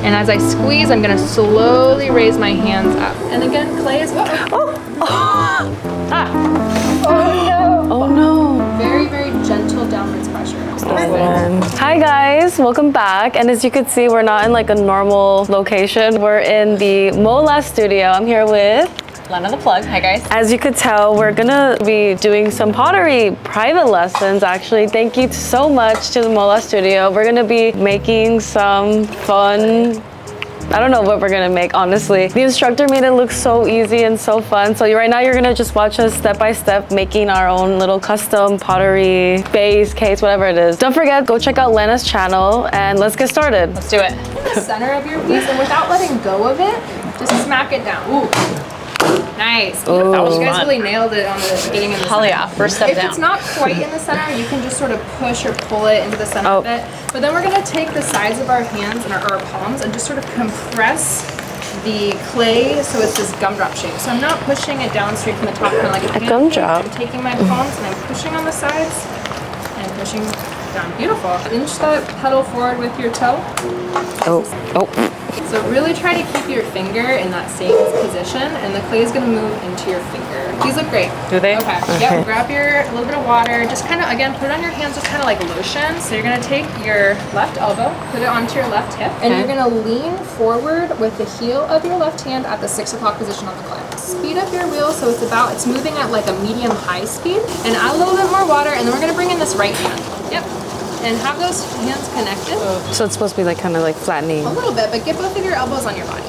And as I squeeze, I'm gonna slowly raise my hands up. And again, clay is, Oh no. very, very gentle downwards pressure. Hi guys, welcome back. And as you can see, we're not in like a normal location. We're in the Mola studio. I'm here with Lena the plug. Hi guys. As you could tell, we're gonna be doing some pottery private lessons actually. Thank you so much to the Mola studio. We're gonna be making some fun, I don't know what we're gonna make, honestly. The instructor made it look so easy and so fun. So right now you're gonna just watch us step by step making our own little custom pottery base, case, whatever it is. Don't forget, go check out Lena's channel and let's get started. Let's do it. In the center of your piece, and without letting go of it, just smack it down. Ooh. Nice. Ooh. That was You guys fun. really nailed it on the getting in the Hell center. yeah, first step If down. it's not quite in the center, you can just sort of push or pull it into the center of it. But then we're gonna take the sides of our hands and our palms and just sort of compress the clay so it's this gumdrop shape. So I'm not pushing it down straight from the top, kind of like a gumdrop. I'm taking my palms and I'm pushing on the sides and pushing down. Beautiful. Inch that pedal forward with your toe. So really try to keep your finger in that same position, and the clay is going to move into your finger. These look great. Do they? Okay. Yep. Grab a little bit of water. Just kind of, again, put it on your hands, just kind of like lotion. So you're going to take your left elbow, put it onto your left hip, and you're going to lean forward with the heel of your left hand at the 6 o'clock position on the clay. Speed up your wheel so it's moving at like a medium-high speed, and add a little bit more water, and then we're going to bring in this right hand. Yep. And have those hands connected. So it's supposed to be like kind of like flattening. A little bit, but get both of your elbows on your body.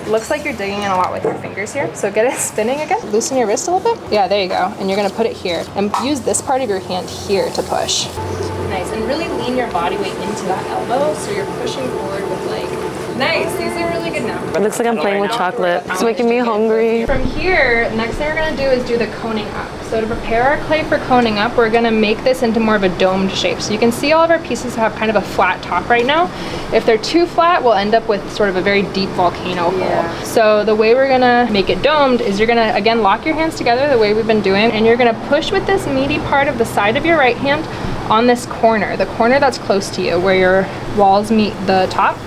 Looks like you're digging in a lot with your fingers here. So get it spinning again. Loosen your wrist a little bit. Yeah, there you go. And you're gonna put it here. And use this part of your hand here to push. Nice, and really lean your body weight into that elbow so you're pushing forward with like, nice, these are really good now. It looks like I'm playing with chocolate. It's making me hungry. From here, next thing we're gonna do is do the coning up. So to prepare our clay for coning up, we're gonna make this into more of a domed shape. So you can see all of our pieces have kind of a flat top right now. If they're too flat, we'll end up with sort of a very deep volcano hole. So the way we're gonna make it domed is you're gonna, again, lock your hands together the way we've been doing, and you're gonna push with this meaty part of the side of your right hand on this corner, the corner that's close to you, where your walls meet the top.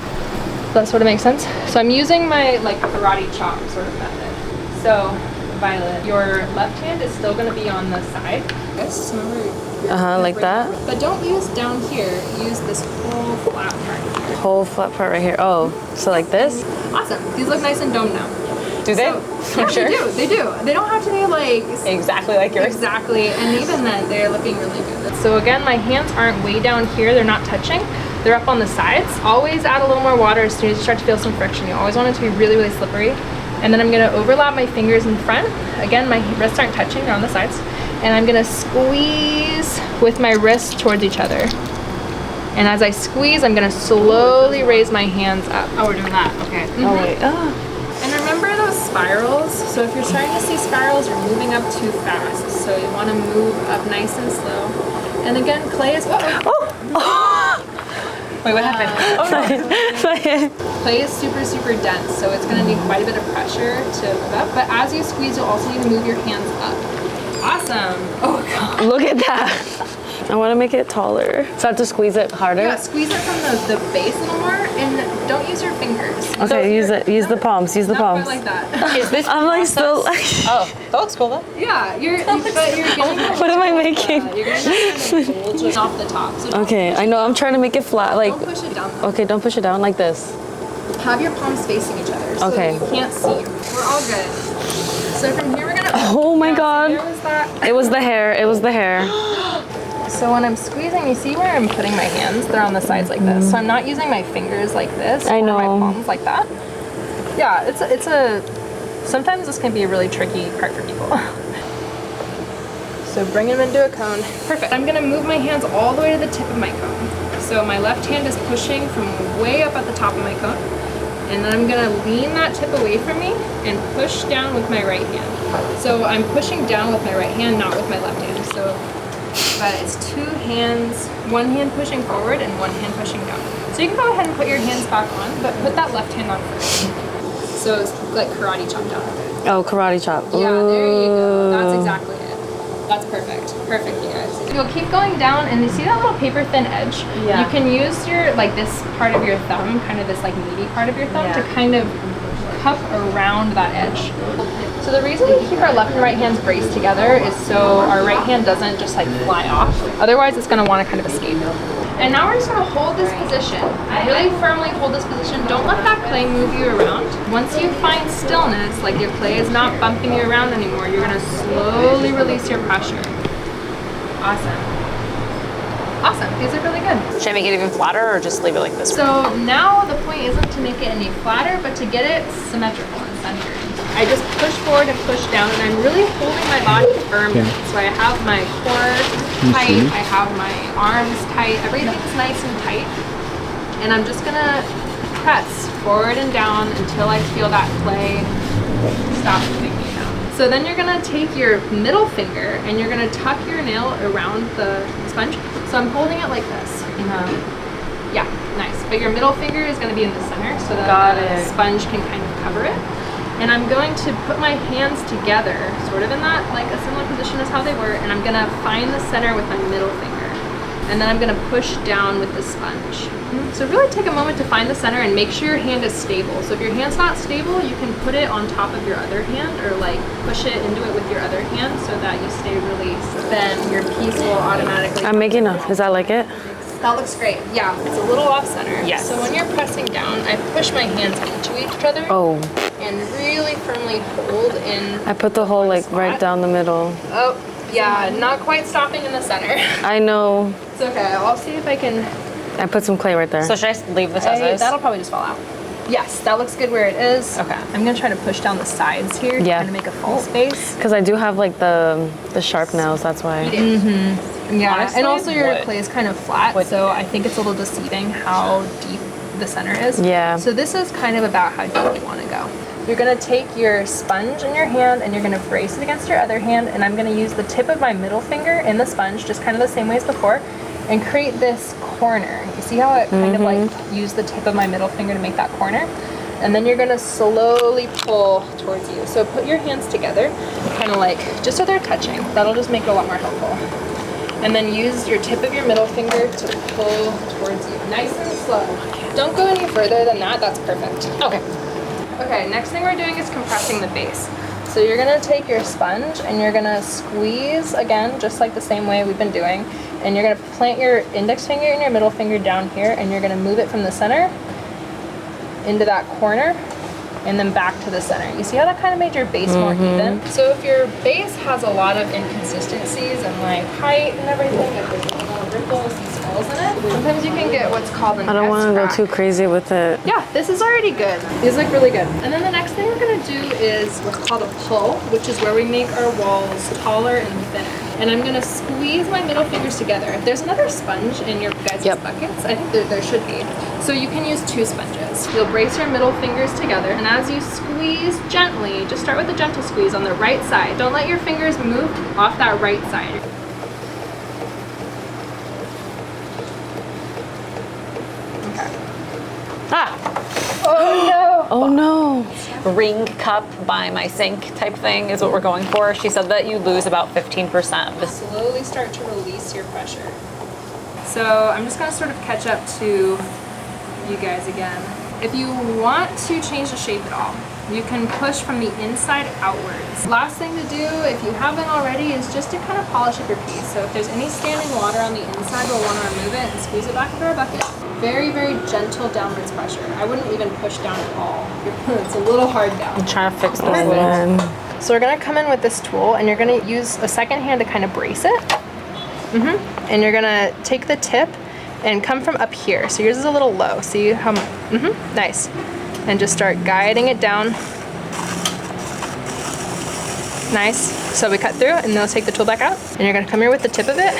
That sort of makes sense. So I'm using my like karate chop sort of method. So Violet, your left hand is still going to be on the side. Yes, Like that? But don't use down here. Use this whole flat part here. Whole flat part right here. Oh, so like this? Awesome. These look nice and domed now. Do they? Yeah, Sure. They do. They don't have to be like Exactly like yours. exactly. And even then, they're looking really good. So again, my hands aren't way down here. They're not touching. They're up on the sides. Always add a little more water as soon as you start to feel some friction. You always want it to be really, really slippery. And then I'm gonna overlap my fingers in front. Again, my wrists aren't touching, they're on the sides. And I'm gonna squeeze with my wrists towards each other. And as I squeeze, I'm gonna slowly raise my hands up. Oh, we're doing that. Okay. Oh wait. And remember those spirals? So if you're starting to see spirals, you're moving up too fast. So you wanna move up nice and slow. And again, clay is, Wait, what happened? Clay is super, super dense, so it's gonna need quite a bit of pressure to move up. But as you squeeze, you'll also need to move your hands up. Awesome. Oh God. Look at that. I want to make it taller. So I have to squeeze it harder? Yeah, squeeze it from the base a little more, and don't use your fingers. Okay, use the palms. Use the Not palms. quite like that. Is this I'm like still like. Oh, that looks cool though. Yeah, you're getting What am I making? You're getting the bulge off the top. So Okay, I know. I'm trying to make it flat. Like. don't push it down. Though. Okay, don't push it down like this. Have your palms facing each other, so Okay. you can't see. We're all good. So from here we're gonna. Oh my God. There was that. It was the hair. It was the hair. So when I'm squeezing, you see where I'm putting my hands? They're on the sides like this. So I'm not using my fingers like this. I know. Or my palms like that. Yeah, it's a. Sometimes this can be a really tricky part for people. So bring them into a cone. Perfect. I'm gonna move my hands all the way to the tip of my cone. So my left hand is pushing from way up at the top of my cone. And then I'm gonna lean that tip away from me and push down with my right hand. So I'm pushing down with my right hand, not with my left hand. So, but it's two hands, one hand pushing forward and one hand pushing down. So you can go ahead and put your hands back on, but put that left hand on first. So it's like karate chop down. Oh, karate chop. Yeah, there you go. That's exactly it. That's perfect. Perfect, you guys. You'll keep going down, and you see that little paper thin edge? Yeah. You can use your, like this part of your thumb, kind of this like meaty part of your thumb, to kind of cup around that edge. So the reason we keep our left and right hands braced together is so our right hand doesn't just like fly off. Otherwise, it's gonna wanna kind of escape. And now we're just gonna hold this position. Really firmly hold this position. Don't let that clay move you around. Once you find stillness, like your clay is not bumping you around anymore, you're gonna slowly release your pressure. Awesome. Awesome, these are really good. Should I make it even flatter or just leave it like this? So now the point isn't to make it any flatter, but to get it symmetrical and centered. I just push forward and push down, and I'm really holding my body firmly. So I have my core tight, I have my arms tight, everything's nice and tight. And I'm just gonna press forward and down until I feel that clay stop moving me down. So then you're gonna take your middle finger and you're gonna tuck your nail around the sponge. So I'm holding it like this. Yeah, nice. But your middle finger is gonna be in the center so that the sponge can kind of cover it. And I'm going to put my hands together, sort of in that, like a similar position as how they were, and I'm gonna find the center with my middle finger. And then I'm gonna push down with the sponge. So really take a moment to find the center and make sure your hand is stable. So if your hand's not stable, you can put it on top of your other hand or like push it into it with your other hand so that you stay released. Then your piece will automatically... I'm making a, is that like it? That looks great. Yeah, it's a little off center. Yes. So when you're pressing down, I push my hands into each other. Oh. And really firmly hold in. I put the hole like right down the middle. Oh, yeah, not quite stopping in the center. I know. It's okay, I'll see if I can. I put some clay right there. So should I just leave this as is? That'll probably just fall out. Yes, that looks good where it is. Okay. I'm gonna try to push down the sides here to kind of make a full space. Because I do have like the sharp nails, that's why. Yeah, Honestly, and also your wood. clay is kind of flat, so I think it's a little deceiving how deep the center is. Yeah. So this is kind of about how deep you want to go. You're gonna take your sponge in your hand and you're gonna brace it against your other hand, and I'm gonna use the tip of my middle finger in the sponge, just kind of the same way as before, and create this corner. You see how it kind of like used the tip of my middle finger to make that corner? And then you're gonna slowly pull towards you. So put your hands together, kind of like, just so they're touching. That'll just make it a lot more helpful. And then use your tip of your middle finger to pull towards you. Nice and slow. Don't go any further than that, that's perfect. Okay. Okay, next thing we're doing is compressing the base. So you're gonna take your sponge and you're gonna squeeze again, just like the same way we've been doing. And you're gonna plant your index finger and your middle finger down here, and you're gonna move it from the center into that corner and then back to the center. You see how that kind of made your base more even? So if your base has a lot of inconsistencies and like height and everything, if there's little ripples and swells in it, sometimes you can get what's called an I don't want to go S-crack. too crazy with it. Yeah, this is already good. These look really good. And then the next thing we're gonna do is what's called a pull, which is where we make our walls taller and thinner. And I'm gonna squeeze my middle fingers together. If there's another sponge in your guys' buckets, I think there should be. So you can use 2 sponges. You'll brace your middle fingers together, and as you squeeze gently, just start with a gentle squeeze on the right side. Don't let your fingers move off that right side. Oh no! Oh no. Ring cup by my sink type thing is what we're going for. She said that you lose about 15% of this. Slowly start to release your pressure. So I'm just gonna sort of catch up to you guys again. If you want to change the shape at all, you can push from the inside outwards. Last thing to do, if you haven't already, is just to kind of polish up your piece. So if there's any standing water on the inside, we'll want to remove it and squeeze it back into our bucket. Very, very gentle downwards pressure. I wouldn't even push down at all. It's a little hard down. I'm trying to fix this. Man. So we're gonna come in with this tool, and you're gonna use a second hand to kind of brace it. And you're gonna take the tip and come from up here. So yours is a little low. See how, nice. And just start guiding it down. Nice. So we cut through, and then we'll take the tool back out. And you're gonna come here with the tip of it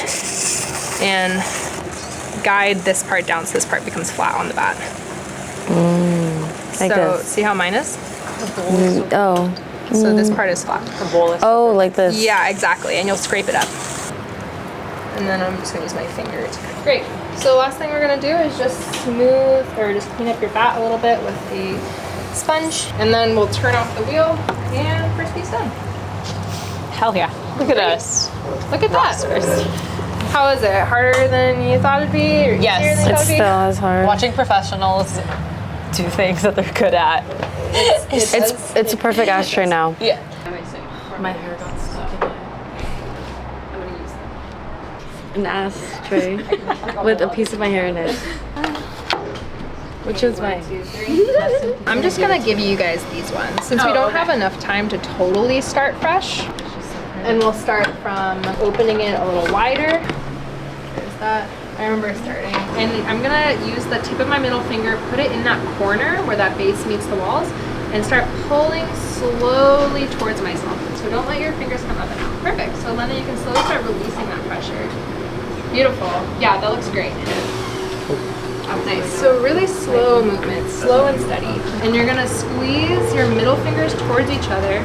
and guide this part down so this part becomes flat on the bat. Like So this. see how mine is? Oh. So this part is flat. The bowl is Oh, like this. Yeah, exactly. And you'll scrape it up. And then I'm just gonna use my finger to cut. Great. So last thing we're gonna do is just smooth or just clean up your bat a little bit with the sponge, and then we'll turn off the wheel and first piece done. Hell yeah. Look at us. Look at rock that. stars. How is it? Harder than you thought it'd be? Or Yes. easier than you It's thought it'd still as hard. Watching professionals do things that they're good at. It's a perfect ashtray now. Yeah. My hair got stuck in it. An ashtray with a piece of my hair in it. Which is mine. I'm just gonna give you guys these ones since we don't have enough time to totally start fresh. And we'll start from opening it a little wider. There's that. I remember starting. And I'm gonna use the tip of my middle finger, put it in that corner where that base meets the walls, and start pulling slowly towards myself. So don't let your fingers come up and out. Perfect. So Lena, you can slowly start releasing that pressure. Beautiful. Yeah, that looks great. Nice. So really slow movements, slow and steady. And you're gonna squeeze your middle fingers towards each other.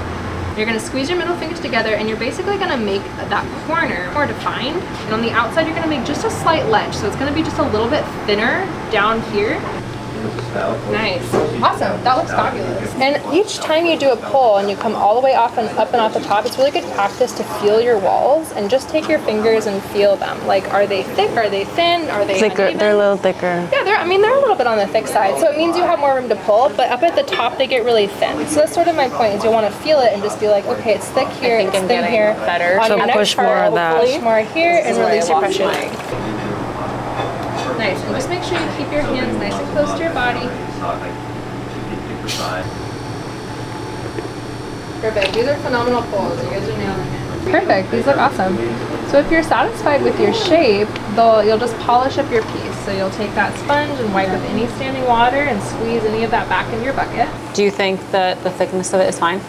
You're gonna squeeze your middle fingers together and you're basically gonna make that corner more defined. And on the outside, you're gonna make just a slight ledge. So it's gonna be just a little bit thinner down here. Nice. Awesome. That looks fabulous. And each time you do a pull and you come all the way off and up and off the top, it's really good practice to feel your walls and just take your fingers and feel them. Like, are they thick? Are they thin? Are they Thicker. uneven? They're a little thicker. Yeah, they're a little bit on the thick side. So it means you have more room to pull, but up at the top, they get really thin. So that's sort of my point, is you want to feel it and just be like, okay, it's thick here, it's thin here. better. On So your next push part, more of that. Push more here and release your pressure. my- Nice. And just make sure you keep your hands nice and close to your body. Perfect. These are phenomenal pulls. You guys are nailing it. Perfect. These look awesome. So if you're satisfied with your shape, you'll just polish up your piece. So you'll take that sponge and wipe with any standing water and squeeze any of that back into your bucket. Do you think that the thickness of it is fine?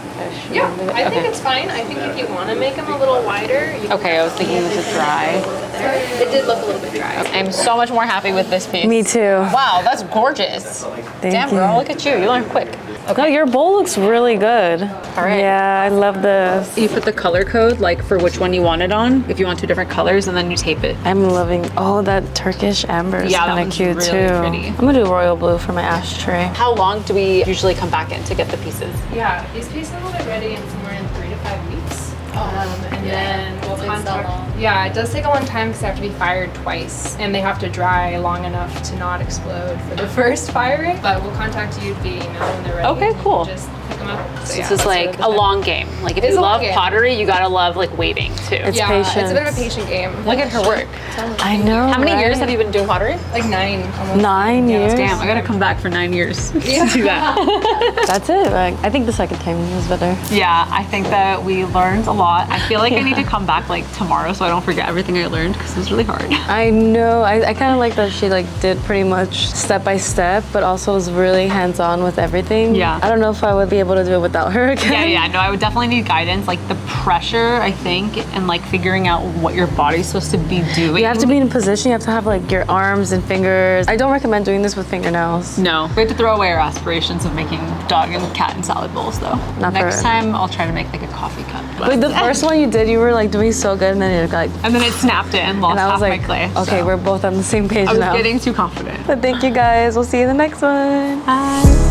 Yeah, I think it's fine. I think if you want to make them a little wider, you can Okay, I was thinking it was dry. It did look a little bit dry. I'm so much more happy with this piece. Me too. Wow, that's gorgeous. Damn, you. girl, look at you. You learned quick. No, your bowl looks really good. All right. Yeah, I love this. You put the color code, like for which one you want it on, if you want two different colors, and then you tape it. I'm loving, oh, that Turkish amber is Yeah, that kind of one's cute really too. pretty. I'm gonna do royal blue for my ashtray. How long do we usually come back in to get the pieces? Yeah, these pieces will be ready in somewhere in 3 to 5 weeks. And then we'll contact. Yeah, it does take a long time because they have to be fired twice, and they have to dry long enough to not explode for the first firing. But we'll contact you via email when they're ready. Okay, cool. Just pick them up. So, This is like a long game. Like if It's you a long love game. pottery, you gotta love like waiting too. It's Yeah, it's a bit of a patience. patient game. Look at her work. I know. How many years right? have you been doing pottery? Like 9 almost. 9 years? Damn, I gotta come back for 9 years to do that. That's it. Like, I think the second time was better. Yeah, I think that we learned a lot. I feel like I need to come back like tomorrow so I don't forget everything I learned because it was really hard. I know. I kind of like that she like did pretty much step by step, but also was really hands-on with everything. Yeah. I don't know if I would be able to do it without her again. Yeah, no, I would definitely need guidance, like the pressure, I think, and like figuring out what your body's supposed to be doing. You have to be in a position. You have to have like your arms and fingers. I don't recommend doing this with fingernails. No, we have to throw away our aspirations of making dog and cat and salad bowls, though. Not Next for- time, I'll try to make like a coffee cup. Like the first one you did, you were like doing so good, and then you're like, And then it snapped it and lost and I half was like, my clay. okay, so. we're both on the same page I was now. getting too confident. But thank you guys. We'll see you in the next one. Bye.